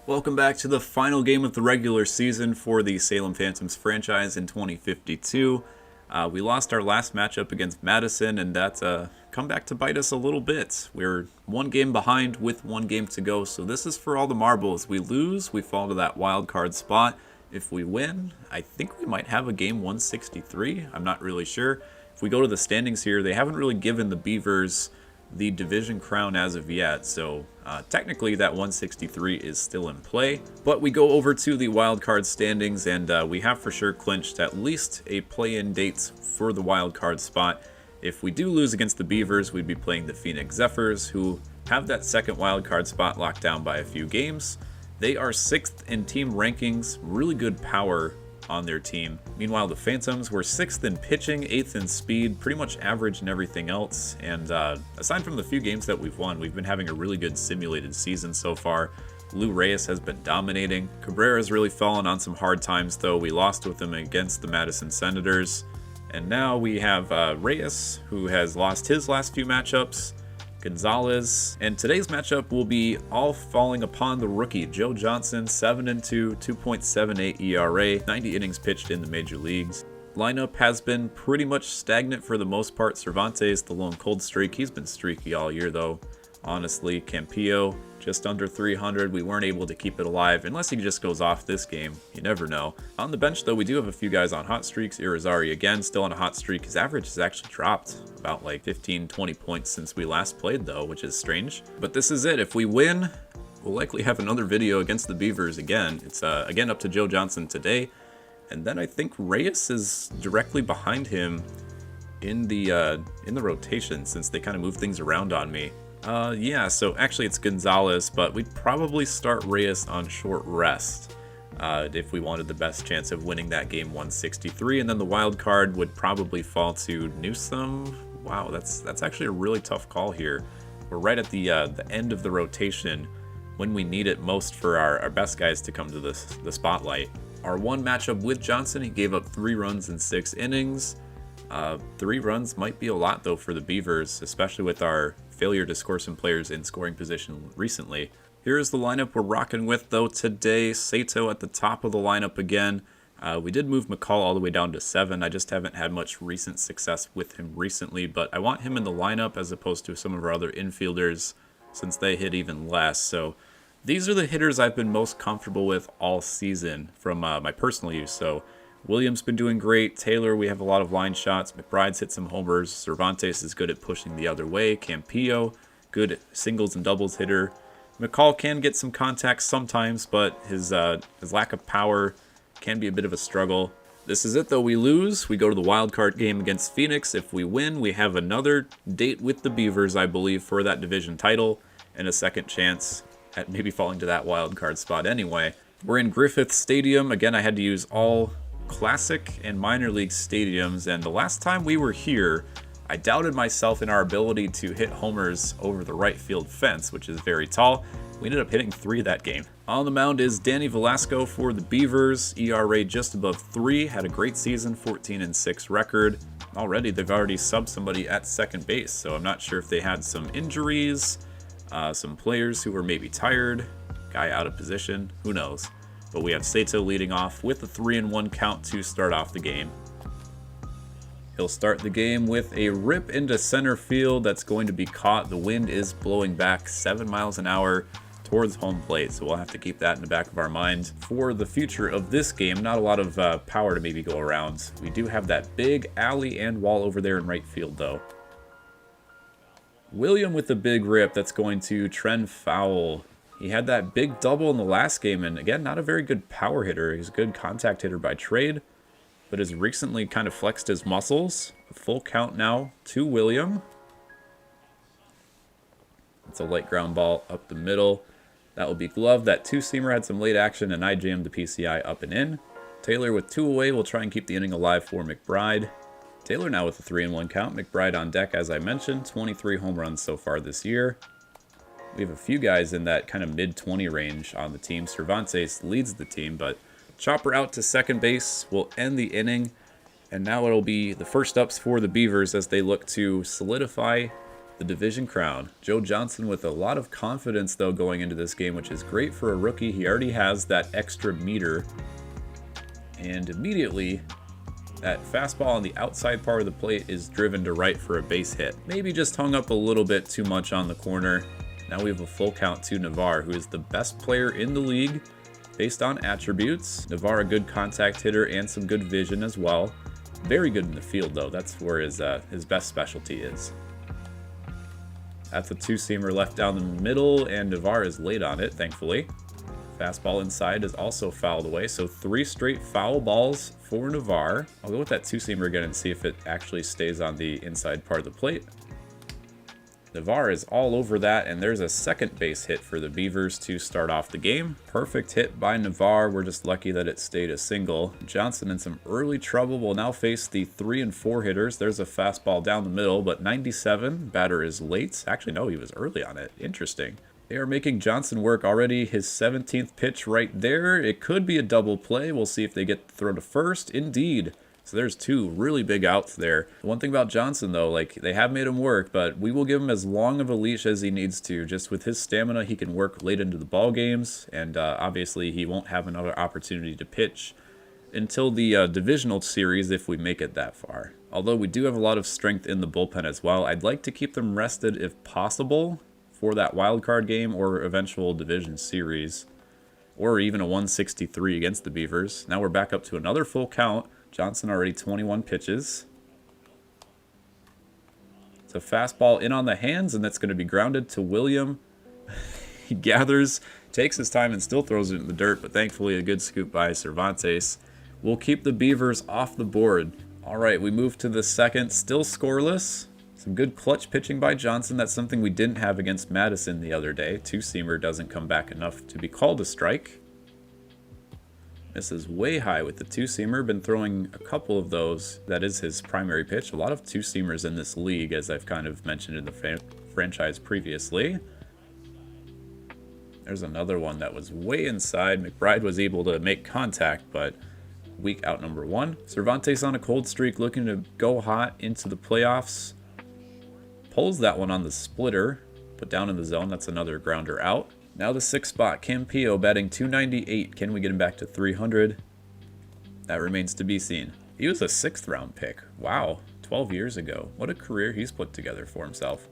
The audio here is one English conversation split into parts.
Welcome back to the final game of the regular season for the Salem Phantoms franchise in 2052. We lost our last matchup against Madison, and that's come back to bite us a little bit. We're one game behind with one game to go, so this is for all the marbles. We lose, we fall to that wild card spot. If we win, I think we might have a game 163. I'm not really sure. If we go to the standings here, they haven't really given the Beavers the division crown as of yet, so technically that 163 is still in play. But we go over to the wild card standings, and we have for sure clinched at least a play-in date for the wild card spot. If we do lose against the Beavers, we'd be playing the Phoenix Zephyrs, who have that second wild card spot locked down by a few games. They are 6th in team rankings, really good power on their team. Meanwhile, the Phantoms were 6th in pitching, 8th in speed, pretty much average in everything else. And aside from the few games that we've won, we've been having a really good simulated season so far. Lou Reyes has been dominating. Cabrera's really fallen on some hard times, though. We lost with him against the Madison Senators. And now we have Reyes, who has lost his last few matchups. Gonzalez, and today's matchup will be all falling upon the rookie Joe Johnson, 7-2, 2.78 ERA, 90 innings pitched in the major leagues. Lineup has been pretty much stagnant for the most part. Cervantes, the lone cold streak, he's been streaky all year though. Honestly, Campillo, just under 300. We weren't able to keep it alive unless he just goes off this game. You never know. On the bench, though, we do have a few guys on hot streaks. Irizarry, again, still on a hot streak. His average has actually dropped about like 15, 20 points since we last played, though, which is strange. But this is it. If we win, we'll likely have another video against the Beavers again. It's, again, up to Joe Johnson today. And then I think Reyes is directly behind him in the rotation, since they kind of moved things around on me. Yeah, so actually it's Gonzalez, but we'd probably start Reyes on short rest if we wanted the best chance of winning that game 163, and then the wild card would probably fall to Newsom. Wow, that's actually a really tough call here. We're right at the end of the rotation when we need it most for our best guys to come to the spotlight. Our one matchup with Johnson, he gave up 3 runs in 6 innings. 3 runs might be a lot, though, for the Beavers, especially with our failure to score some players in scoring position recently. Here's the lineup we're rocking with, though, today. Sato at the top of the lineup again. We did move McCall all the way down to 7. I just haven't had much recent success with him recently, but I want him in the lineup as opposed to some of our other infielders, since they hit even less. So these are the hitters I've been most comfortable with all season from my personal use. So Williams been doing great. Taylor, we have a lot of line shots. McBride's hit some homers. Cervantes is good at pushing the other way. Campillo, good singles and doubles hitter. McCall can get some contacts sometimes, but his lack of power can be a bit of a struggle. This is it, though. We lose. We go to the wild card game against Phoenix. If we win, we have another date with the Beavers, I believe, for that division title, and a second chance at maybe falling to that wild card spot anyway. We're in Griffith Stadium. Again, I had to use all classic and minor league stadiums, and the last time we were here, I doubted myself in our ability to hit homers over the right field fence, which is very tall. We ended up hitting 3 that game. On the mound is Danny Velasco for the Beavers. ERA just above 3, had a great season, 14-6 record. They've already subbed somebody at second base, so I'm not sure if they had some injuries, some players who were maybe tired, guy out of position, who knows. But we have Sato leading off with a 3-1 count to start off the game. He'll start the game with a rip into center field that's going to be caught. The wind is blowing back 7 miles an hour towards home plate, so we'll have to keep that in the back of our mind for the future of this game. Not a lot of power to maybe go around. We do have that big alley and wall over there in right field, though. William with the big rip that's going to trend foul. He had that big double in the last game, and again, not a very good power hitter. He's a good contact hitter by trade, but has recently kind of flexed his muscles. A full count now to William. It's a light ground ball up the middle. That will be gloved. That 2-seamer had some late action, and I jammed the PCI up and in. Taylor with 2 away will try and keep the inning alive for McBride. Taylor now with a 3-1 count. McBride on deck, as I mentioned. 23 home runs so far this year. We have a few guys in that kind of mid-20 range on the team. Cervantes leads the team, but chopper out to second base will end the inning. And now it'll be the first ups for the Beavers as they look to solidify the division crown. Joe Johnson with a lot of confidence, though, going into this game, which is great for a rookie. He already has that extra meter. And immediately, that fastball on the outside part of the plate is driven to right for a base hit. Maybe just hung up a little bit too much on the corner. Now we have a full count to Navarre, who is the best player in the league based on attributes. Navarre, a good contact hitter and some good vision as well. Very good in the field, though. That's where his best specialty is. That's a two-seamer left down the middle, and Navarre is late on it, thankfully. Fastball inside is also fouled away, so 3 straight foul balls for Navarre. I'll go with that two-seamer again and see if it actually stays on the inside part of the plate. Navarre is all over that, and there's a second base hit for the Beavers to start off the game. Perfect hit by Navarre. We're just lucky that it stayed a single. Johnson in some early trouble will now face the 3 and 4 hitters. There's a fastball down the middle, but 97. Batter is late. Actually, no, he was early on it. Interesting. They are making Johnson work already. His 17th pitch right there. It could be a double play. We'll see if they get the throw to first. Indeed. So there's 2 really big outs there. The one thing about Johnson, though, like, they have made him work, but we will give him as long of a leash as he needs to. Just with his stamina, he can work late into the ball games, and obviously he won't have another opportunity to pitch until the divisional series if we make it that far. Although we do have a lot of strength in the bullpen as well. I'd like to keep them rested if possible for that wild card game or eventual division series, or even a 163 against the Beavers. Now we're back up to another full count. Johnson already 21 pitches. It's a fastball in on the hands, and that's going to be grounded to William. He gathers, takes his time, and still throws it in the dirt, but thankfully a good scoop by Cervantes will keep the Beavers off the board. All right, we move to the second, still scoreless. Some good clutch pitching by Johnson. That's something we didn't have against Madison the other day. Two-seamer doesn't come back enough to be called a strike. Misses way high with the two-seamer. Been throwing a couple of those. That is his primary pitch. A lot of two-seamers in this league, as I've kind of mentioned in the franchise previously. There's another one that was way inside. McBride was able to make contact, but weak out number 1. Cervantes on a cold streak, looking to go hot into the playoffs. Pulls that one on the splitter. Put down in the zone. That's another grounder out. Now the 6th spot, Campillo batting 298. Can we get him back to 300? That remains to be seen. He was a 6th round pick. Wow, 12 years ago. What a career he's put together for himself.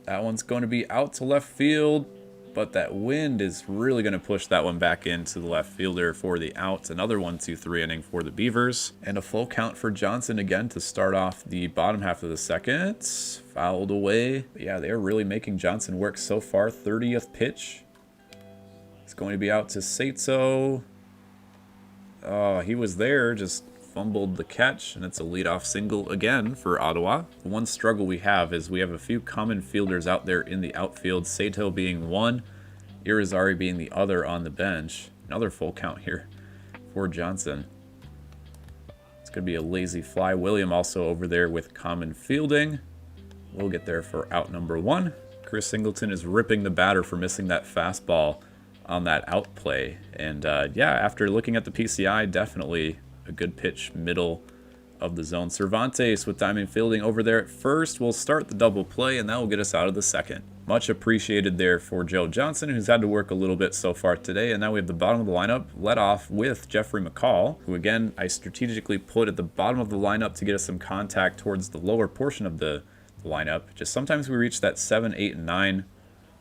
That one's going to be out to left field, but that wind is really going to push that one back into the left fielder for the out. Another 1-2-3 inning for the Beavers. And a full count for Johnson again to start off the bottom half of the second. Fouled away. But yeah, they're really making Johnson work so far. 30th pitch. It's going to be out to Saito. Oh, he was there, just fumbled the catch, and it's a leadoff single again for Ottawa. The one struggle we have is we have a few common fielders out there in the outfield, Saito being one, Irizarry being the other on the bench. Another full count here for Johnson. It's going to be a lazy fly. William also over there with common fielding. We'll get there for out number 1. Chris Singleton is ripping the batter for missing that fastball on that out play. And yeah, after looking at the PCI, definitely a good pitch middle of the zone. Cervantes with diamond fielding over there at first will start the double play, and that will get us out of the second. Much appreciated there for Joe Johnson, who's had to work a little bit so far today. And now we have the bottom of the lineup led off with Jeffrey McCall, who again I strategically put at the bottom of the lineup to get us some contact towards the lower portion of the lineup. Just sometimes we reach that 7, 8, and 9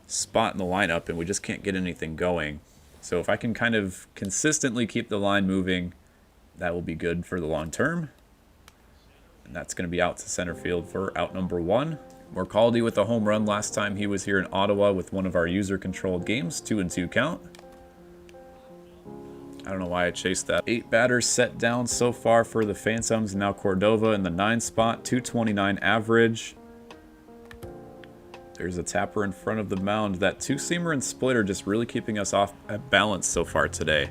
spot in the lineup and we just can't get anything going. So if I can kind of consistently keep the line moving, that will be good for the long term. And that's going to be out to center field for out number 1. Morcaldi with a home run last time he was here in Ottawa with one of our user-controlled games, 2-2 count. I don't know why I chased that. 8 batters set down so far for the Phantoms. Now Cordova in the 9 spot, 229 average. There's a tapper in front of the mound. That two-seamer and splitter just really keeping us off at balance so far today.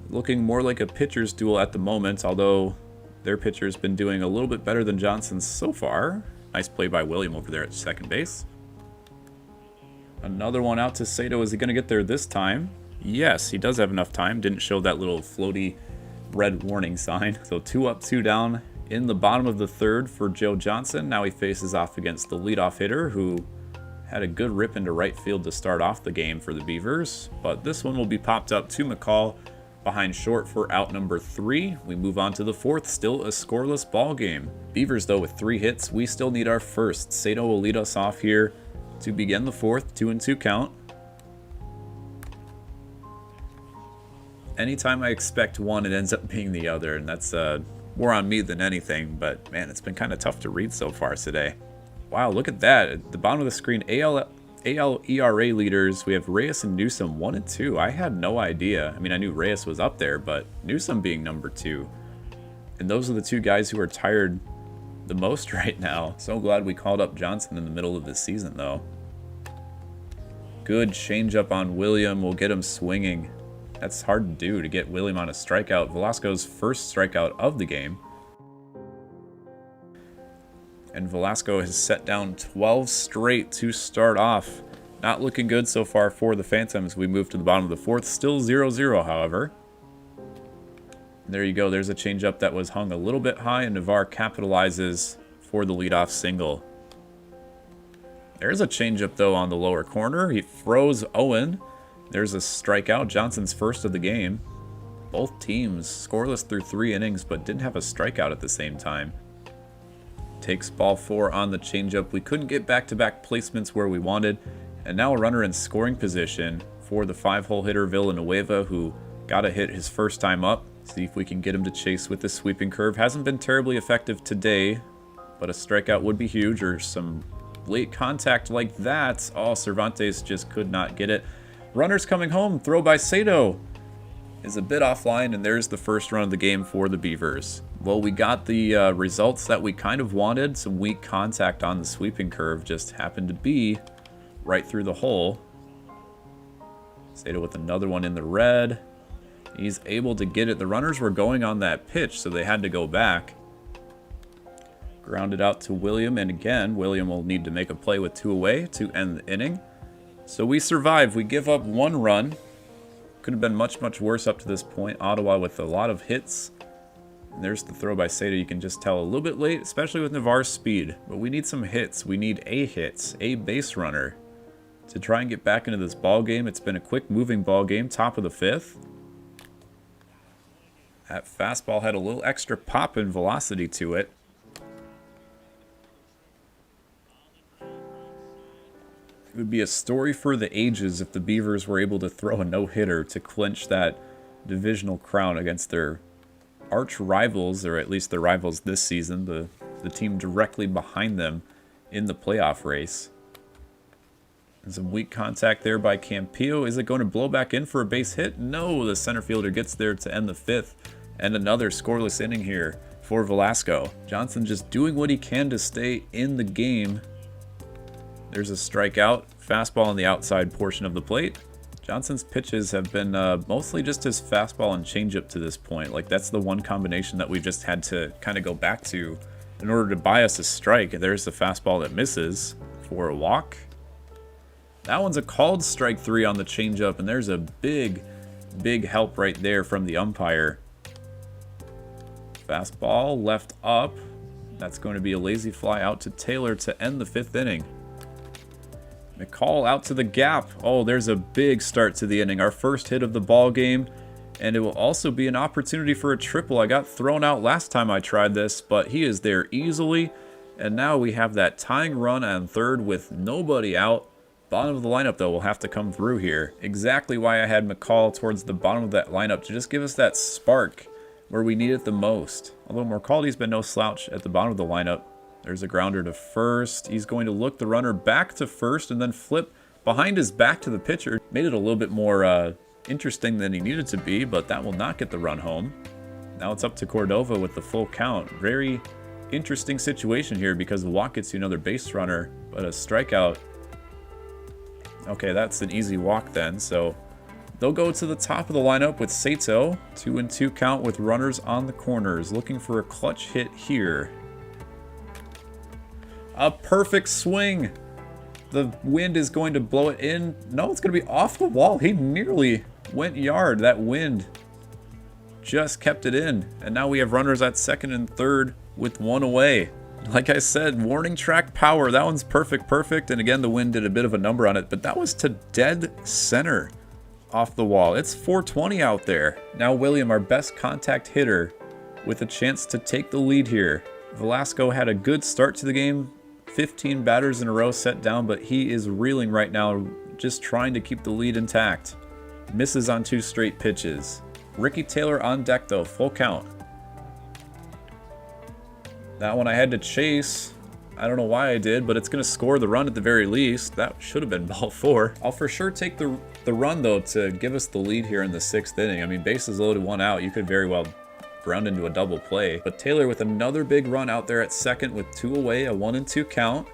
Looking more like a pitcher's duel at the moment, although their pitcher's been doing a little bit better than Johnson's so far. Nice play by William over there at second base. Another one out to Saito. Is he going to get there this time? Yes, he does have enough time. Didn't show that little floaty red warning sign. So 2 up, 2 down In the bottom of the third for Joe Johnson. Now he faces off against the leadoff hitter, who had a good rip into right field to start off the game for the Beavers. But this one will be popped up to McCall behind short for out number 3. We move on to the fourth, still a scoreless ball game. Beavers, though, with 3 hits. We still need our first. Sato will lead us off here to begin the fourth, 2-2 count. Anytime I expect one, it ends up being the other, and that's more on me than anything, but man, it's been kind of tough to read so far today. Wow, look at that. At the bottom of the screen, AL ERA leaders, we have Reyes and Newsom 1 and 2. I had no idea. I mean, I knew Reyes was up there, but Newsom being number 2. And those are the 2 guys who are tired the most right now. So glad we called up Johnson in the middle of the season, though. Good changeup on William. We'll get him swinging. That's hard to do, to get William on a strikeout. Velasco's first strikeout of the game. And Velasco has set down 12 straight to start off. Not looking good so far for the Phantoms. We move to the bottom of the fourth. Still 0-0, however. There you go. There's a changeup that was hung a little bit high, and Navarre capitalizes for the leadoff single. There's a changeup, though, on the lower corner. He throws Owen. There's a strikeout. Johnson's first of the game. Both teams scoreless through 3 innings, but didn't have a strikeout at the same time. Takes ball 4 on the changeup. We couldn't get back-to-back placements where we wanted. And now a runner in scoring position for the 5-hole hitter Villanueva, who got a hit his first time up. See if we can get him to chase with the sweeping curve. Hasn't been terribly effective today, but a strikeout would be huge, or some late contact like that. Oh, Cervantes just could not get it. Runners coming home. Throw by Sato is a bit offline, and there's the first run of the game for the Beavers. Well, we got the results that we kind of wanted. Some weak contact on the sweeping curve, just happened to be right through the hole. Sato with another one in the red. He's able to get it. The runners were going on that pitch, so they had to go back. Grounded out to William, and again, William will need to make a play with 2 away to end the inning. So we survive. We give up 1 run. Could have been much, much worse up to this point. Ottawa with a lot of hits. And there's the throw by Sato. You can just tell a little bit late, especially with Navarre's speed. But we need some hits. We need a hit, a base runner, to try and get back into this ball game. It's been a quick moving ball game. Top of the 5th. That fastball had a little extra pop and velocity to it. It would be a story for the ages if the Beavers were able to throw a no-hitter to clinch that divisional crown against their arch rivals, or at least their rivals this season, the team directly behind them in the playoff race. And some weak contact there by Campillo. Is it going to blow back in for a base hit? No, the center fielder gets there to end the 5th. And another scoreless inning here for Velasco. Johnson just doing what he can to stay in the game. There's a strikeout. Fastball on the outside portion of the plate. Johnson's pitches have been mostly just his fastball and changeup to this point. Like, that's the one combination that we've just had to kind of go back to in order to buy us a strike. There's the fastball that misses for a walk. That one's a called strike 3 on the changeup, and there's a big, big help right there from the umpire. Fastball left up. That's going to be a lazy fly out to Taylor to end the 5th inning. McCall out to the gap. Oh, there's a big start to the inning. Our first hit of the ball game. And it will also be an opportunity for a triple. I got thrown out last time I tried this, but he is there easily. And now we have that tying run on third with nobody out. Bottom of the lineup, though, will have to come through here. Exactly why I had McCall towards the bottom of that lineup, to just give us that spark where we need it the most. Although Mercaldi's been no slouch at the bottom of the lineup. There's a grounder to first. He's going to look the runner back to first and then flip behind his back to the pitcher. Made it a little bit more interesting than he needed to be, but that will not get the run home. Now it's up to Cordova with the full count. Very interesting situation here because the walk gets you another base runner, but a strikeout. Okay, that's an easy walk then. So they'll go to the top of the lineup with Sato. 2-2 count with runners on the corners. Looking for a clutch hit here. A perfect swing. The wind is going to blow it in. No, it's going to be off the wall. He nearly went yard. That wind just kept it in. And now we have runners at second and third with one away. Like I said, warning track power. That one's perfect. And again, the wind did a bit of a number on it, but that was to dead center off the wall. It's 420 out there. Now William, our best contact hitter, with a chance to take the lead here. Velasco had a good start to the game. 15 batters in a row set down, but he is reeling right now, just trying to keep the lead intact. Misses on 2 straight pitches. Ricky Taylor on deck though, full count. That one I had to chase. I don't know why I did, but it's going to score the run at the very least. That should have been ball 4. I'll for sure take the run though to give us the lead here in the 6th inning. I mean, bases loaded, 1 out. You could very well ground into a double play. But Taylor with another big run out there at second with 2 away, a 1-2 count.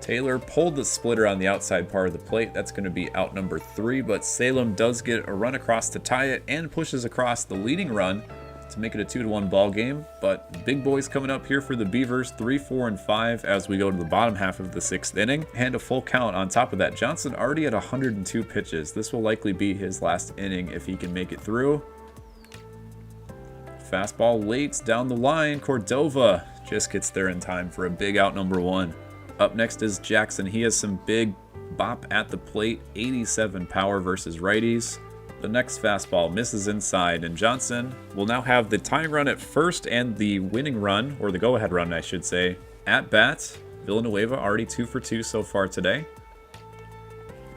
Taylor pulled the splitter on the outside part of the plate. That's going to be out number 3, but Salem does get a run across to tie it and pushes across the leading run to make it a 2-1 ball game. But big boys coming up here for the Beavers, 3, 4, and 5 as we go to the bottom half of the 6th inning. And a full count on top of that. Johnson already at 102 pitches. This will likely be his last inning if he can make it through. Fastball late down the line. Cordova just gets there in time for a big out number 1. Up next is Jackson. He has some big bop at the plate. 87 power versus righties. The next fastball misses inside, and Johnson will now have the tying run at first and the winning run, or the go-ahead run, I should say, at bat. Villanueva already 2 for 2 so far today.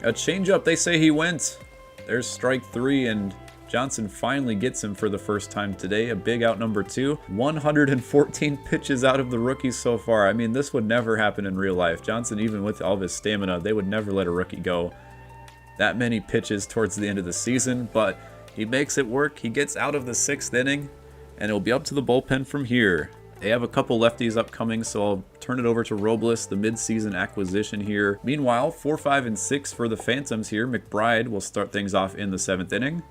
A changeup, they say he went. There's strike 3, and Johnson finally gets him for the first time today. A big out number 2. 114 pitches out of the rookies so far. I mean, this would never happen in real life. Johnson, even with all of his stamina, they would never let a rookie go that many pitches towards the end of the season, but he makes it work. He gets out of the 6th inning, and it'll be up to the bullpen from here. They have a couple lefties upcoming, so I'll turn it over to Robles, the mid-season acquisition here. Meanwhile, 4, 5, and 6 for the Phantoms here. McBride will start things off in the 7th inning.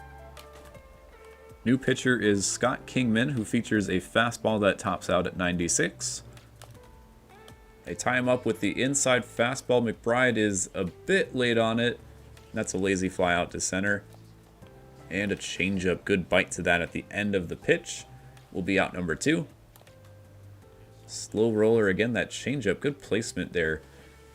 New pitcher is Scott Kingman, who features a fastball that tops out at 96. They tie him up with the inside fastball. McBride is a bit late on it. That's a lazy fly out to center. And a changeup. Good bite to that at the end of the pitch. Will be out number 2. Slow roller again. That changeup. Good placement there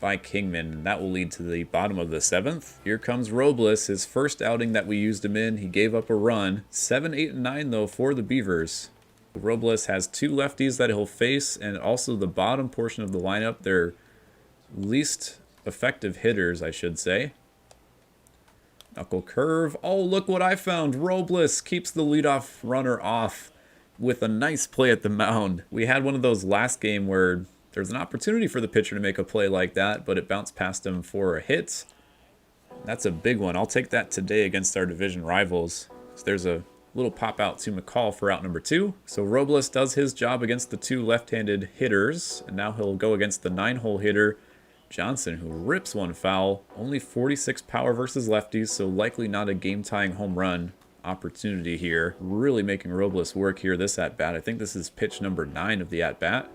by Kingman. That will lead to the bottom of the 7th. Here comes Robles. His first outing that we used him in. He gave up a run. 7, 8, and 9 though for the Beavers. Robles has 2 lefties that he'll face, and also the bottom portion of the lineup. Their least effective hitters, I should say. Knuckle curve. Oh, look what I found. Robles keeps the leadoff runner off with a nice play at the mound. We had one of those last game where there's an opportunity for the pitcher to make a play like that, but it bounced past him for a hit. That's a big one. I'll take that today against our division rivals. So there's a little pop out to McCall for out number 2. So Robles does his job against the 2 left-handed hitters, and now he'll go against the 9-hole hitter, Johnson, who rips one foul. Only 46 power versus lefties, so likely not a game-tying home run opportunity here. Really making Robles work here this at-bat. I think this is pitch number 9 of the at-bat.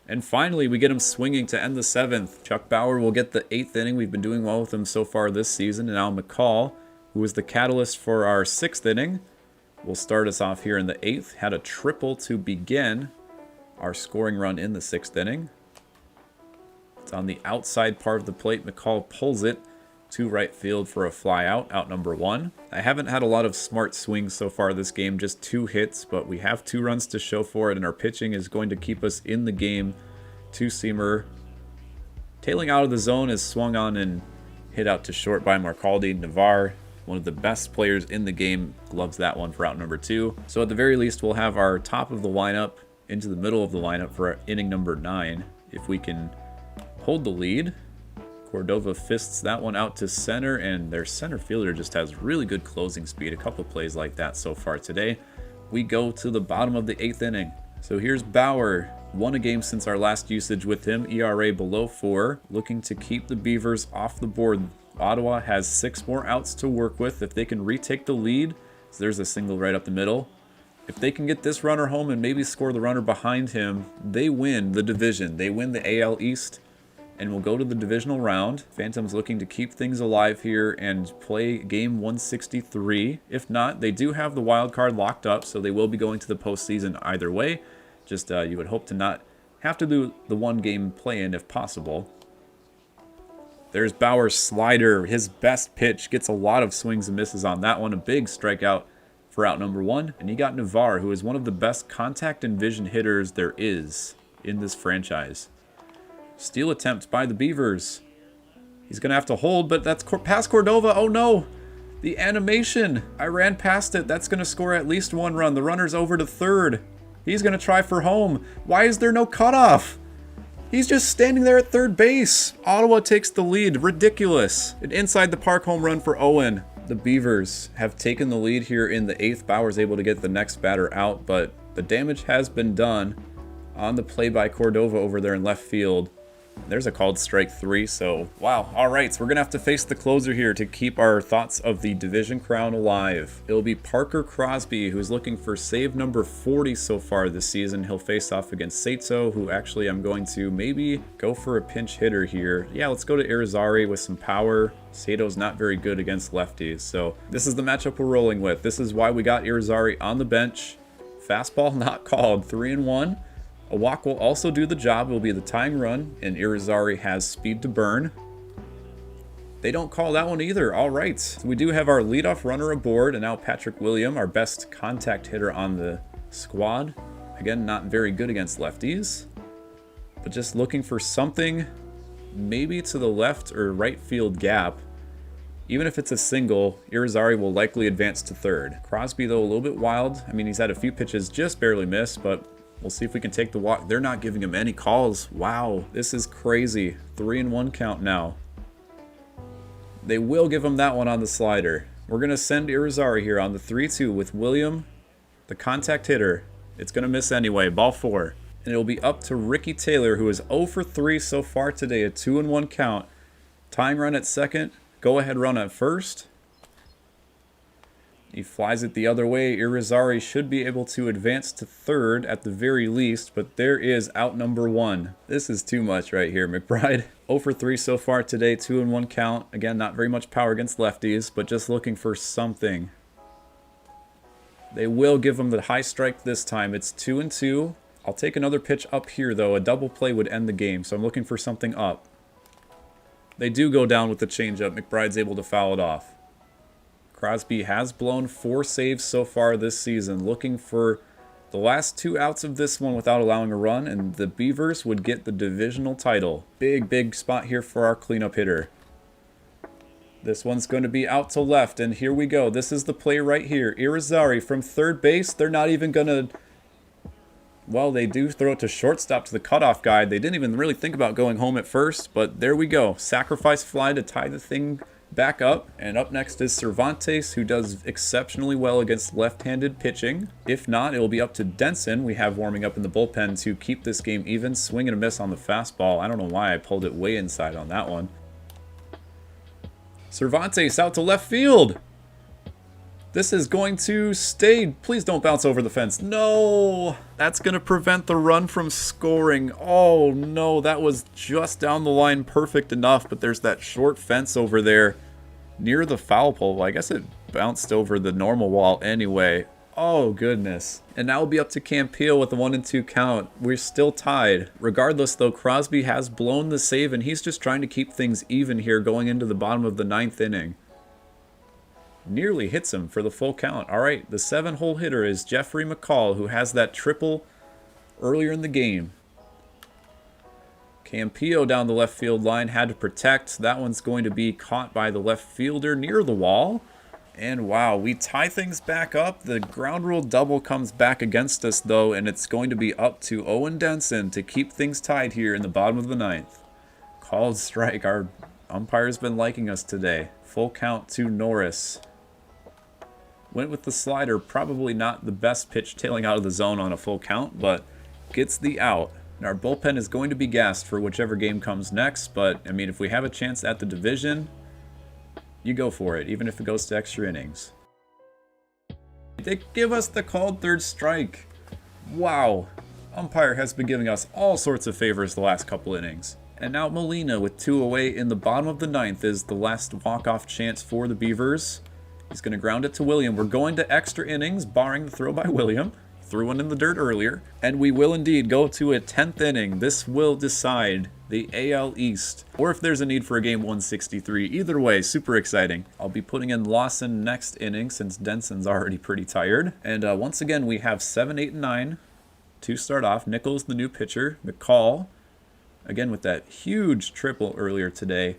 And finally, we get him swinging to end the 7th. Chuck Bauer will get the 8th inning. We've been doing well with him so far this season. And now McCall, who was the catalyst for our 6th inning, will start us off here in the 8th. Had a triple to begin our scoring run in the 6th inning. It's on the outside part of the plate. McCall pulls it to right field for a fly out, out number 1. I haven't had a lot of smart swings so far this game, just 2 hits, but we have 2 runs to show for it, and our pitching is going to keep us in the game. 2-seamer. Tailing out of the zone is swung on and hit out to short by Marcaldi. Navarre, one of the best players in the game, gloves that one for out number 2. So at the very least, we'll have our top of the lineup into the middle of the lineup for inning number 9. If we can hold the lead. Cordova fists that one out to center, and their center fielder just has really good closing speed. A couple plays like that so far today. We go to the bottom of the 8th inning. So here's Bauer. 1 a game since our last usage with him. ERA below 4. Looking to keep the Beavers off the board. Ottawa has 6 more outs to work with. If they can retake the lead, so there's a single right up the middle. If they can get this runner home and maybe score the runner behind him, they win the division. They win the AL East. and we'll go to the divisional round. Phantoms looking to keep things alive here and play game 163. If not, they do have the wild card locked up, so they will be going to the postseason either way. Just you would hope to not have to do the one game play-in if possible. There's Bauer's slider, his best pitch, gets a lot of swings and misses on that one. A big strikeout for out number 1. And you got Navarre, who is one of the best contact and vision hitters there is in this franchise. Steal attempt by the Beavers. He's going to have to hold, but that's past Cordova. Oh no! The animation! I ran past it. That's going to score at least 1 run. The runner's over to third. He's going to try for home. Why is there no cutoff? He's just standing there at third base. Ottawa takes the lead. Ridiculous. An inside the park home run for Owen. The Beavers have taken the lead here in the 8th. Bauer's able to get the next batter out, but the damage has been done on the play by Cordova over there in left field. There's a called strike 3, so wow. Alright, so we're going to have to face the closer here to keep our thoughts of the division crown alive. It'll be Parker Crosby, who's looking for save number 40 so far this season. He'll face off against Sato, who actually I'm going to maybe go for a pinch hitter here. Yeah, let's go to Irizarry with some power. Sato's not very good against lefties, so this is the matchup we're rolling with. This is why we got Irizarry on the bench. Fastball not called, 3-1. A walk will also do the job. It will be the tying run, and Irizarry has speed to burn. They don't call that one either. All right. So we do have our leadoff runner aboard, and now Patrick William, our best contact hitter on the squad. Again, not very good against lefties, but just looking for something maybe to the left or right field gap. Even if it's a single, Irizarry will likely advance to third. Crosby, though, a little bit wild. I mean, he's had a few pitches just barely miss, but we'll see if we can take the walk. They're not giving him any calls. Wow, this is crazy. 3-1 count now. They will give him that one on the slider. We're going to send Irizarry here on the 3-2 with William, the contact hitter. It's going to miss anyway. Ball 4. And it'll be up to Ricky Taylor, who is 0 for 3 so far today. A 2-1 count. Tying run at second. Go ahead run at first. He flies it the other way. Irizarry should be able to advance to third at the very least, but there is out number 1. This is too much right here, McBride. 0 for 3 so far today, 2-1 count. Again, not very much power against lefties, but just looking for something. They will give him the high strike this time. It's 2-2. I'll take another pitch up here, though. A double play would end the game, so I'm looking for something up. They do go down with the changeup. McBride's able to foul it off. Crosby has blown 4 saves so far this season, looking for the last 2 outs of this one without allowing a run, and the Beavers would get the divisional title. Big, big spot here for our cleanup hitter. This one's going to be out to left, and here we go. This is the play right here. Irizarry from third base. They're not even going to... Well, they do throw it to shortstop to the cutoff guy. They didn't even really think about going home at first, but there we go. Sacrifice fly to tie the thing back up. And up next is Cervantes, who does exceptionally well against left-handed pitching. If not, it will be up to Denson. We have warming up in the bullpen to keep this game even. Swing and a miss on the fastball. I don't know why I pulled it way inside on that one. Cervantes out to left field. This is going to stay. Please don't bounce over the fence. No! That's going to prevent the run from scoring. Oh, no. That was just down the line perfect enough, but there's that short fence over there near the foul pole. I guess it bounced over the normal wall anyway. Oh, goodness. And now it'll be up to Campillo with the 1-2 count. We're still tied. Regardless, though, Crosby has blown the save, and he's just trying to keep things even here going into the bottom of the 9th inning. Nearly hits him for the full count. All right, the 7-hole hitter is Jeffrey McCall, who has that triple earlier in the game. Campillo down the left field line had to protect. That one's going to be caught by the left fielder near the wall. And wow, we tie things back up. The ground rule double comes back against us, though, and it's going to be up to Owen Denson to keep things tied here in the bottom of the 9th. Called strike. Our umpire's been liking us today. Full count to Norris. Went with the slider, probably not the best pitch tailing out of the zone on a full count, but gets the out. And our bullpen is going to be gassed for whichever game comes next, but, I mean, if we have a chance at the division, you go for it, even if it goes to extra innings. They give us the called third strike. Wow. Umpire has been giving us all sorts of favors the last couple innings. And now Molina with 2 away in the bottom of the 9th is the last walk-off chance for the Beavers. He's going to ground it to William. We're going to extra innings, barring the throw by William. Threw one in the dirt earlier. And we will indeed go to a 10th inning. This will decide the AL East, or if there's a need for a game 163. Either way, super exciting. I'll be putting in Lawson next inning since Denson's already pretty tired. And once again, we have 7, 8, and 9 to start off. Nichols, the new pitcher. McCall, again with that huge triple earlier today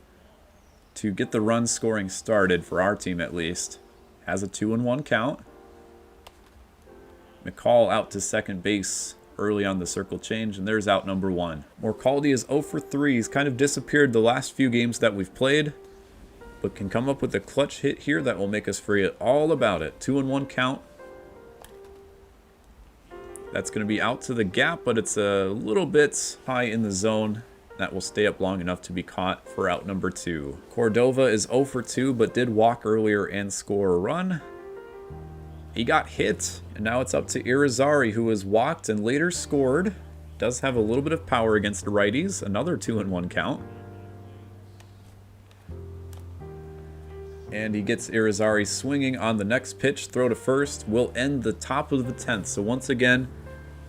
to get the run scoring started for our team at least. Has a 2-1 count. McCall out to second base early on the circle change, and there's out number 1. Morcaldi is 0 for 3. He's kind of disappeared the last few games that we've played, but can come up with a clutch hit here that will make us forget all about it. 2-1 count. That's going to be out to the gap, but it's a little bit high in the zone. That will stay up long enough to be caught for out number 2. Cordova is 0 for 2, but did walk earlier and score a run. He got hit, and now it's up to Irizarry, who was walked and later scored. Does have a little bit of power against the righties. Another 2-1 count. And he gets Irizarry swinging on the next pitch. Throw to first will end the top of the 10th. So once again,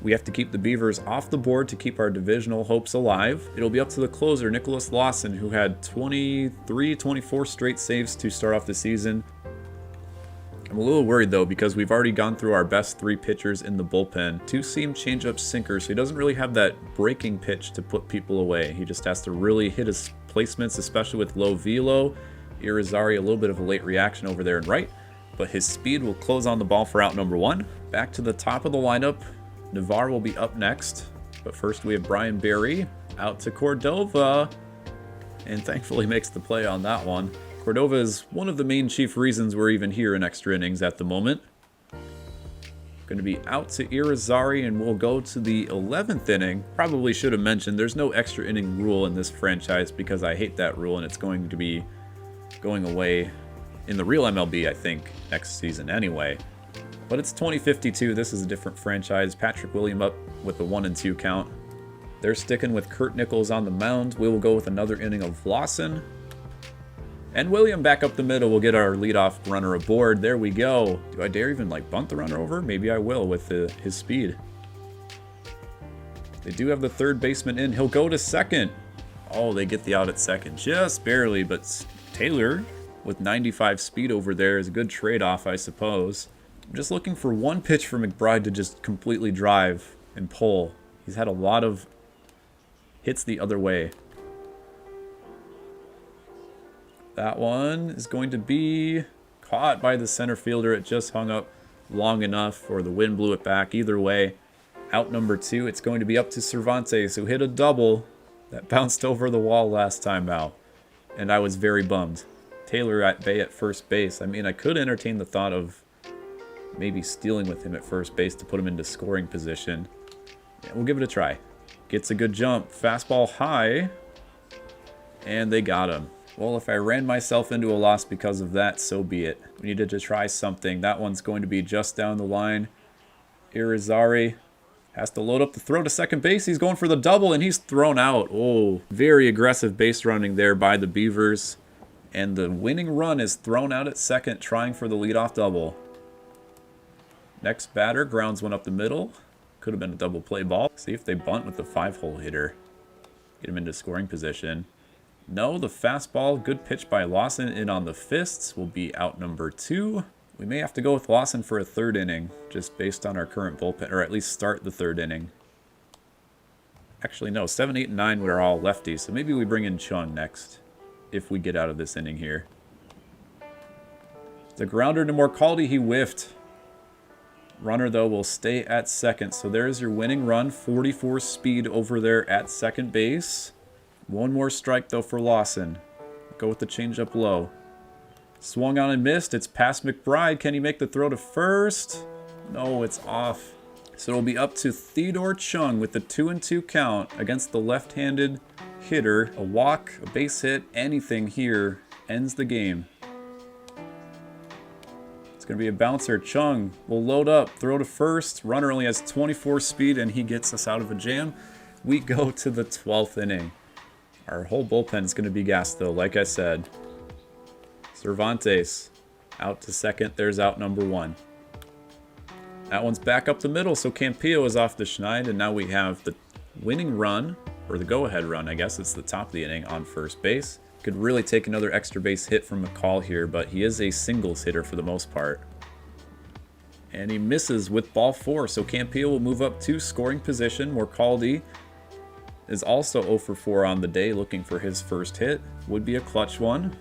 we have to keep the Beavers off the board to keep our divisional hopes alive. It'll be up to the closer, Nicholas Lawson, who had 23, 24 straight saves to start off the season. I'm a little worried though because we've already gone through our best 3 pitchers in the bullpen. 2-seam changeup sinker, so he doesn't really have that breaking pitch to put people away. He just has to really hit his placements, especially with low velo. Irizarry, a little bit of a late reaction over there and right, but his speed will close on the ball for out number 1. Back to the top of the lineup. Navarre will be up next, but first we have Brian Berry out to Cordova, and thankfully makes the play on that one. Cordova is one of the main chief reasons we're even here in extra innings at the moment. Going to be out to Irizarry, and we'll go to the 11th inning. Probably should have mentioned there's no extra inning rule in this franchise because I hate that rule, and it's going to be going away in the real MLB, I think, next season anyway. But it's 2052. This is a different franchise. Patrick William up with the 1-2 count. They're sticking with Kurt Nichols on the mound. We will go with another inning of Lawson. And William back up the middle will get our leadoff runner aboard. There we go. Do I dare even bunt the runner over? Maybe I will with his speed. They do have the third baseman in. He'll go to second. Oh, they get the out at second. Just barely, but Taylor with 95 speed over there is a good trade-off, I suppose. I'm just looking for one pitch for McBride to just completely drive and pull. He's had a lot of hits the other way. That one is going to be caught by the center fielder. It just hung up long enough, or the wind blew it back. Either way, out number 2, it's going to be up to Cervantes, who hit a double that bounced over the wall last time out. And I was very bummed. Taylor at bay at first base. I mean, I could entertain the thought of maybe stealing with him at first base to put him into scoring position. Yeah, we'll give it a try. Gets a good jump. Fastball high. And they got him. Well, if I ran myself into a loss because of that, so be it. We needed to try something. That one's going to be just down the line. Irizarry has to load up the throw to second base. He's going for the double, and he's thrown out. Oh, very aggressive base running there by the Beavers. And the winning run is thrown out at second, trying for the leadoff double. Next batter grounds one up the middle. Could have been a double play ball. See if they bunt with the 5-hole hitter. Get him into scoring position. No, the fastball, good pitch by Lawson in on the fists, will be out number 2. We may have to go with Lawson for a third inning, just based on our current bullpen, or at least start the third inning. Actually, no, 7, 8, and 9 were all lefties, so maybe we bring in Chung next, if we get out of this inning here. The grounder to Morcaldi, he whiffed. Runner, though, will stay at second, so there's your winning run, 44 speed over there at second base. One more strike, though, for Lawson. Go with the changeup low. Swung on and missed. It's past McBride. Can he make the throw to first? No, it's off. So it'll be up to Theodore Chung with the 2-2 count against the left-handed hitter. A walk, a base hit, anything here ends the game. It's going to be a bouncer. Chung will load up, throw to first. Runner only has 24 speed, and he gets us out of a jam. We go to the 12th inning. Our whole bullpen is going to be gassed, though, like I said. Cervantes out to second. There's out number 1. That one's back up the middle, so Campillo is off the schneid, and now we have the winning run, or the go-ahead run, I guess it's the top of the inning, on first base. Could really take another extra base hit from McCall here, but he is a singles hitter for the most part. And he misses with ball 4, so Campillo will move up to scoring position. Morcaldi is also 0 for 4 on the day, looking for his first hit. Would be a clutch one.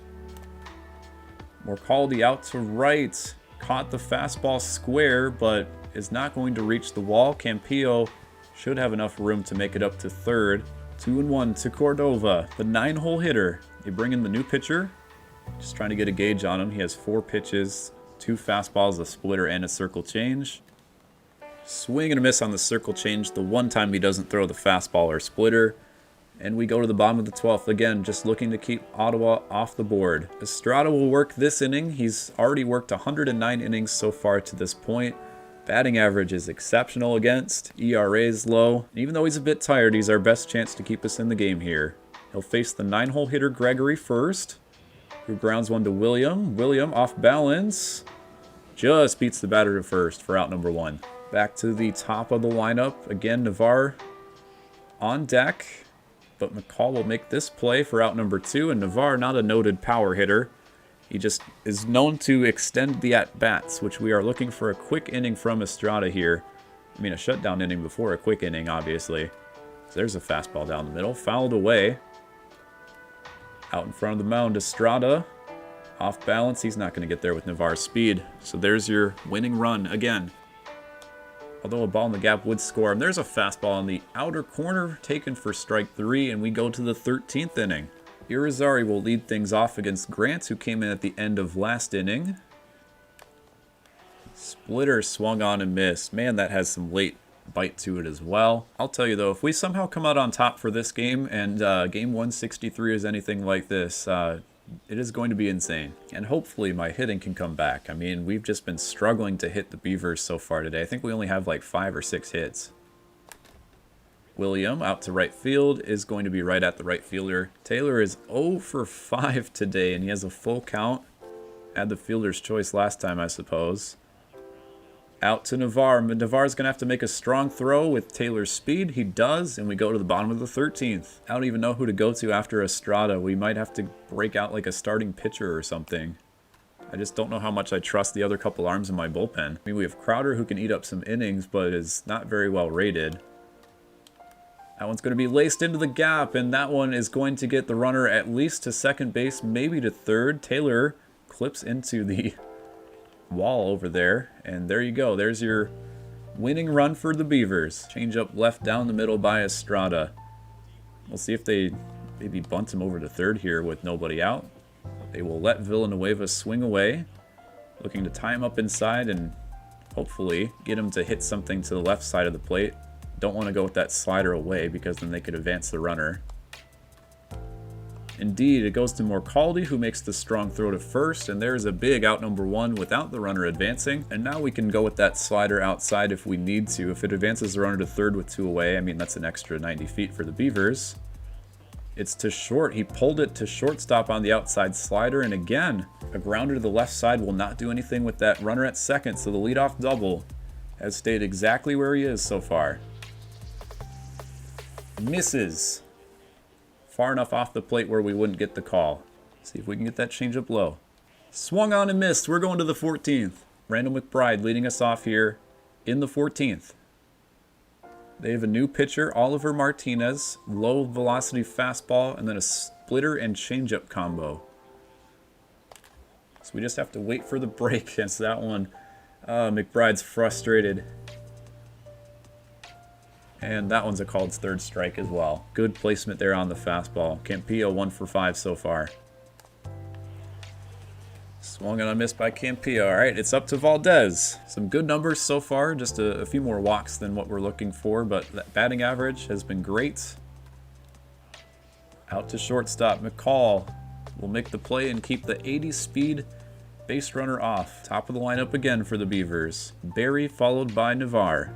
Morcaldi out to right. Caught the fastball square, but is not going to reach the wall. Campillo should have enough room to make it up to third. 2-1 to Cordova, the 9-hole hitter. They bring in the new pitcher. Just trying to get a gauge on him. He has 4 pitches, 2 fastballs, a splitter, and a circle change. Swing and a miss on the circle change the one time he doesn't throw the fastball or splitter. And we go to the bottom of the 12th. Again, just looking to keep Ottawa off the board. Estrada will work this inning. He's already worked 109 innings so far to this point. Batting average is exceptional against. ERA is low. And even though he's a bit tired, he's our best chance to keep us in the game here. He'll face the 9-hole hitter Gregory first, who grounds one to William. William off balance. Just beats the batter to first for out number 1. Back to the top of the lineup. Again, Navarre on deck. But McCall will make this play for out number 2. And Navarre, not a noted power hitter. He just is known to extend the at-bats, which we are looking for a quick inning from Estrada here. I mean, a shutdown inning before a quick inning, obviously. So there's a fastball down the middle. Fouled away. Out in front of the mound, Estrada. Off balance. He's not going to get there with Navarre's speed. So there's your winning run again. Although a ball in the gap would score him. There's a fastball in the outer corner taken for strike 3, and we go to the 13th inning. Irizarry will lead things off against Grant, who came in at the end of last inning. Splitter swung on and missed. Man, that has some late bite to it as well. I'll tell you though, if we somehow come out on top for this game, and game 163 is anything like this, it is going to be insane. And hopefully my hitting can come back. I mean, we've just been struggling to hit the Beavers so far today. I think we only have like 5 or 6 hits. William out to right field is going to be right at the right fielder. Taylor is 0 for 5 today, and he has a full count. Had the fielder's choice last time, I suppose. Out to Navarre. Navarre's going to have to make a strong throw with Taylor's speed. He does, and we go to the bottom of the 13th. I don't even know who to go to after Estrada. We might have to break out like a starting pitcher or something. I just don't know how much I trust the other couple arms in my bullpen. I mean, we have Crowder who can eat up some innings, but is not very well rated. That one's going to be laced into the gap, and that one is going to get the runner at least to second base, maybe to third. Taylor clips into the wall over there, and there you go. There's your winning run for the Beavers. Change up left down the middle by Estrada. We'll see if they maybe bunt him over to third here with nobody out. They will let Villanueva swing away, looking to tie him up inside and hopefully get him to hit something to the left side of the plate. Don't want to go with that slider away because then they could advance the runner. Indeed, it goes to Morcaldi, who makes the strong throw to first, and there's a big out number 1 without the runner advancing. And now we can go with that slider outside if we need to. If it advances the runner to third with 2 away, I mean, that's an extra 90 feet for the Beavers. It's to short. He pulled it to shortstop on the outside slider, and again, a grounder to the left side will not do anything with that runner at second, so the leadoff double has stayed exactly where he is so far. Misses. Far enough off the plate where we wouldn't get the call. See if we can get that changeup low. Swung on and missed. We're going to the 14th. Randall McBride leading us off here in the 14th. They have a new pitcher, Oliver Martinez. Low velocity fastball and then a splitter and changeup combo. So we just have to wait for the break against that one. McBride's frustrated. And that one's a called third strike as well. Good placement there on the fastball. Campillo 1 for 5 so far. Swung and a miss by Campillo. All right, it's up to Valdez. Some good numbers so far. Just a few more walks than what we're looking for, but that batting average has been great. Out to shortstop. McCall will make the play and keep the 80 speed base runner off. Top of the lineup again for the Beavers. Barry followed by Navarre.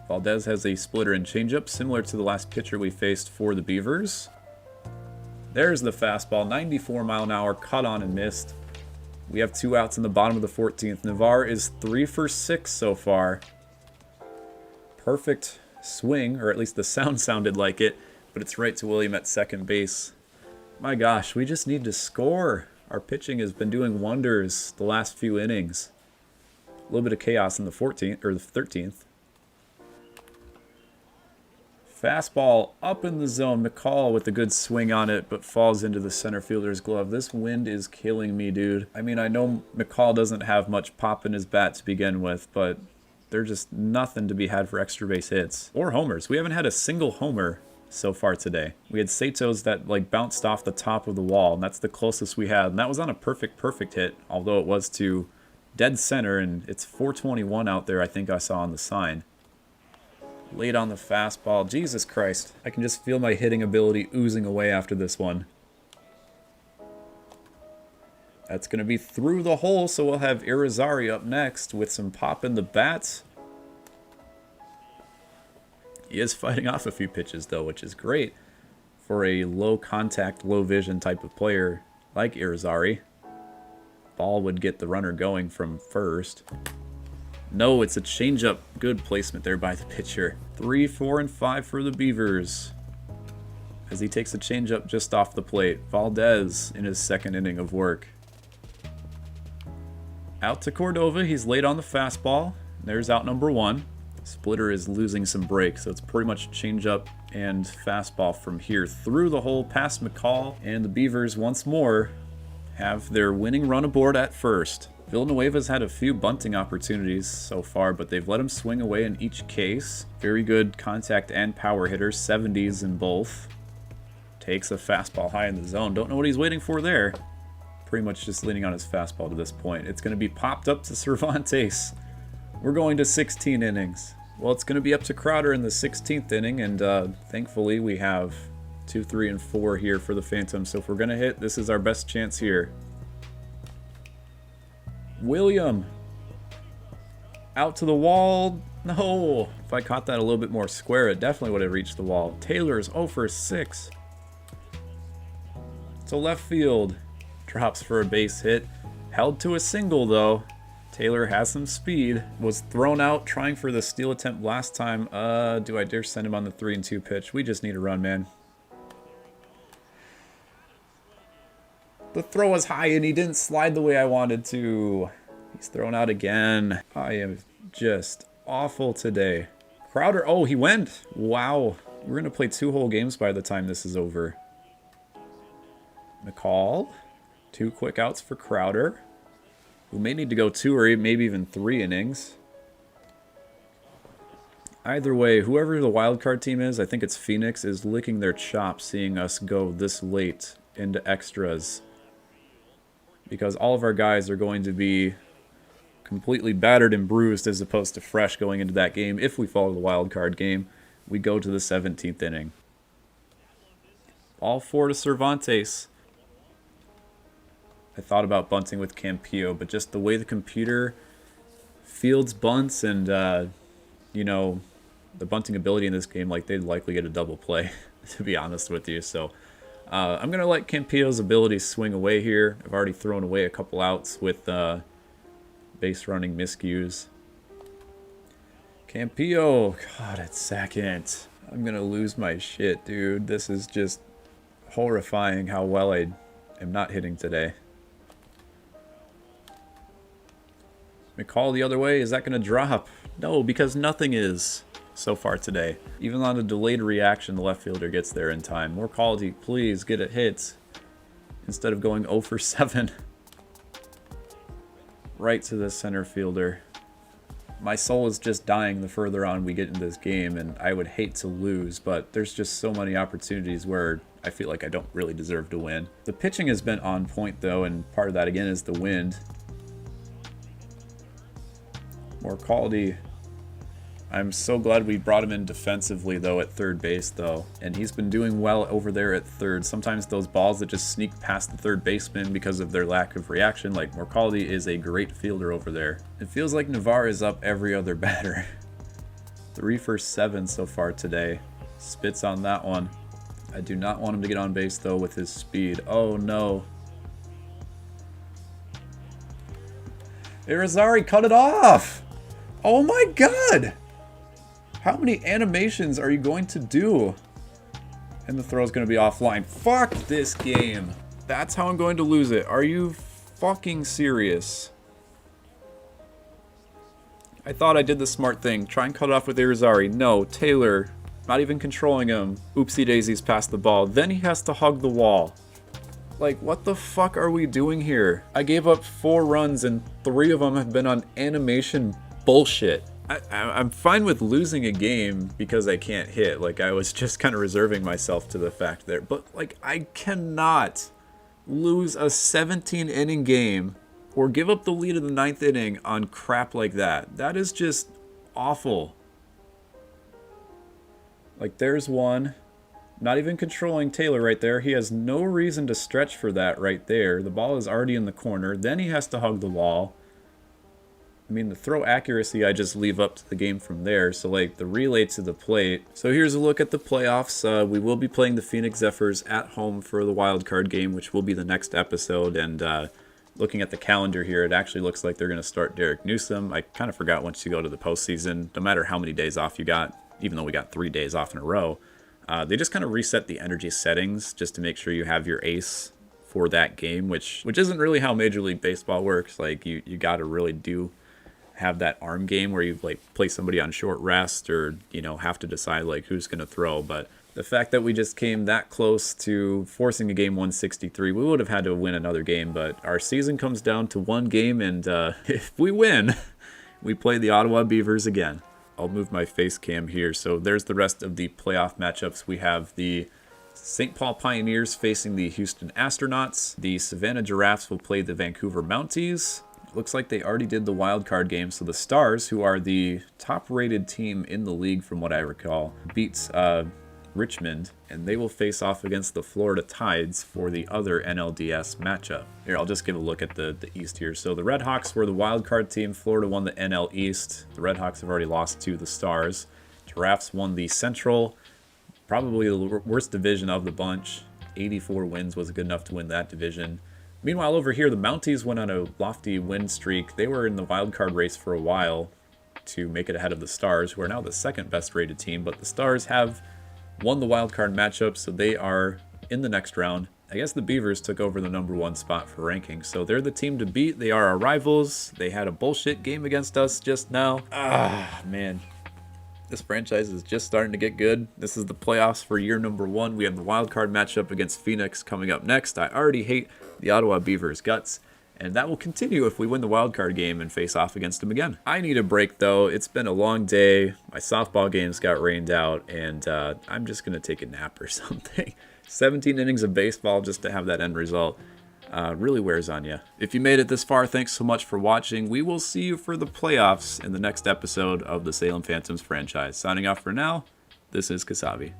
Valdez has a splitter and changeup, similar to the last pitcher we faced for the Beavers. There's the fastball, 94 mile an hour, cut on and missed. We have 2 outs in the bottom of the 14th. Navarre is 3 for 6 so far. Perfect swing, or at least the sound sounded like it, but it's right to William at second base. My gosh, we just need to score. Our pitching has been doing wonders the last few innings. A little bit of chaos in the 14th or the 13th. Fastball up in the zone. McCall with a good swing on it, but falls into the center fielder's glove. This wind is killing me, dude. I mean, I know McCall doesn't have much pop in his bat to begin with, but there's just nothing to be had for extra base hits or homers. We haven't had a single homer so far today. We had Sato's that like bounced off the top of the wall, and that's the closest we had. And that was on a perfect hit, although it was to dead center, and it's 421 out there, I think I saw on the sign. Late on the fastball. Jesus Christ. I can just feel my hitting ability oozing away after this one. That's going to be through the hole, so we'll have Irizarry up next with some pop in the bat. He is fighting off a few pitches, though, which is great for a low contact, low vision type of player like Irizarry. Ball would get the runner going from first. No, it's a changeup. Good placement there by the pitcher. 3, 4, and 5 for the Beavers as he takes a changeup just off the plate. Valdez in his second inning of work. Out to Cordova. He's late on the fastball. There's out number 1. Splitter is losing some break, so it's pretty much changeup and fastball from here through the hole past McCall. And the Beavers once more have their winning run aboard at first. Villanueva's had a few bunting opportunities so far, but they've let him swing away in each case. Very good contact and power hitters, 70s in both. Takes a fastball high in the zone. Don't know what he's waiting for there. Pretty much just leaning on his fastball to this point. It's going to be popped up to Cervantes. We're going to 16 innings. Well, it's going to be up to Crowder in the 16th inning, and thankfully we have 2, 3, and 4 here for the Phantoms. So if we're going to hit, this is our best chance here. William. Out to the wall. No. If I caught that a little bit more square, it definitely would have reached the wall. Taylor's 0 for 6. To left field. Drops for a base hit. Held to a single, though. Taylor has some speed. Was thrown out trying for the steal attempt last time. Do I dare send him on the 3-2 pitch? We just need a run, man. The throw was high and he didn't slide the way I wanted to. He's thrown out again. I am just awful today. Crowder, oh, he went. Wow. We're going to play 2 whole games by the time this is over. McCall. 2 quick outs for Crowder, who may need to go 2 or maybe even 3 innings. Either way, whoever the wild card team is, I think it's Phoenix, is licking their chops seeing us go this late into extras. Because all of our guys are going to be completely battered and bruised as opposed to fresh going into that game. If we follow the wild card game, we go to the 17th inning. All 4 to Cervantes. I thought about bunting with Campillo, but just the way the computer fields bunts and, you know, the bunting ability in this game, like, they'd likely get a double play, to be honest with you. So I'm going to let Campillo's ability swing away here. I've already thrown away a couple outs with base running miscues. Campillo, God, at second. I'm going to lose my shit, dude. This is just horrifying how well I am not hitting today. McCall the other way, is that going to drop? No, because nothing is so far today. Even on a delayed reaction, the left fielder gets there in time. More quality, please, get a hit. Instead of going 0 for 7. Right to the center fielder. My soul is just dying the further on we get into this game, and I would hate to lose, but there's just so many opportunities where I feel like I don't really deserve to win. The pitching has been on point, though, and part of that, again, is the wind. More quality. I'm so glad we brought him in defensively, though, at third base, though. And he's been doing well over there at third. Sometimes those balls that just sneak past the third baseman because of their lack of reaction, like Morcaldi is a great fielder over there. It feels like Navarre is up every other batter. 3 for 7 so far today. Spits on that one. I do not want him to get on base, though, with his speed. Oh, no. Irizarry, cut it off! Oh my god! How many animations are you going to do? And the throw's going to be offline. Fuck this game. That's how I'm going to lose it. Are you fucking serious? I thought I did the smart thing. Try and cut it off with Irizarry. No, Taylor. Not even controlling him. Oopsie daisies past the ball. Then he has to hug the wall. Like, what the fuck are we doing here? I gave up 4 runs and 3 of them have been on animation bullshit. I'm fine with losing a game because I can't hit. Like, I was just kind of reserving myself to the fact there. But, like, I cannot lose a 17-inning game or give up the lead in the 9th inning on crap like that. That is just awful. Like, there's one. Not even controlling Taylor right there. He has no reason to stretch for that right there. The ball is already in the corner. Then he has to hug the wall. I mean, the throw accuracy, I just leave up to the game from there. So, like, the relay to the plate. So here's a look at the playoffs. We will be playing the Phoenix Zephyrs at home for the wild card game, which will be the next episode. And looking at the calendar here, it actually looks like they're going to start Derek Newsom. I kind of forgot once you go to the postseason, no matter how many days off you got, even though we got 3 days off in a row, they just kind of reset the energy settings just to make sure you have your ace for that game, which isn't really how Major League Baseball works. Like, you got to really have that arm game where you, like, play somebody on short rest or, you know, have to decide, like, who's going to throw. But the fact that we just came that close to forcing a game 163, we would have had to win another game. But our season comes down to 1 game, and if we win, we play the Ottawa Beavers again. I'll move my face cam here. So there's the rest of the playoff matchups. We have the St. Paul Pioneers facing the Houston Astronauts. The Savannah Giraffes will play the Vancouver Mounties. Looks like they already did the wild card game. So the Stars, who are the top-rated team in the league from what I recall, beats Richmond, and they will face off against the Florida Tides for the other NLDS matchup. Here, I'll just give a look at the East here. So the Red Hawks were the wild card team. Florida won the NL East. The Red Hawks have already lost to the Stars. Giraffes won the Central, probably the worst division of the bunch. 84 wins was good enough to win that division. Meanwhile, over here, the Mounties went on a lofty win streak. They were in the wild card race for a while to make it ahead of the Stars, who are now the second best rated team, but the Stars have won the wild card matchup, so they are in the next round. I guess the Beavers took over the #1 spot for rankings, so they're the team to beat. They are our rivals. They had a bullshit game against us just now. Ah, man. This franchise is just starting to get good. This is the playoffs for year #1. We have the wild card matchup against Phoenix coming up next. I already hate the Ottawa Beavers' guts, and that will continue if we win the wild card game and face off against them again. I need a break, though. It's been a long day. My softball games got rained out, and I'm just going to take a nap or something. 17 innings of baseball just to have that end result really wears on you. If you made it this far, thanks so much for watching. We will see you for the playoffs in the next episode of the Salem Phantoms franchise. Signing off for now, this is Kasabe.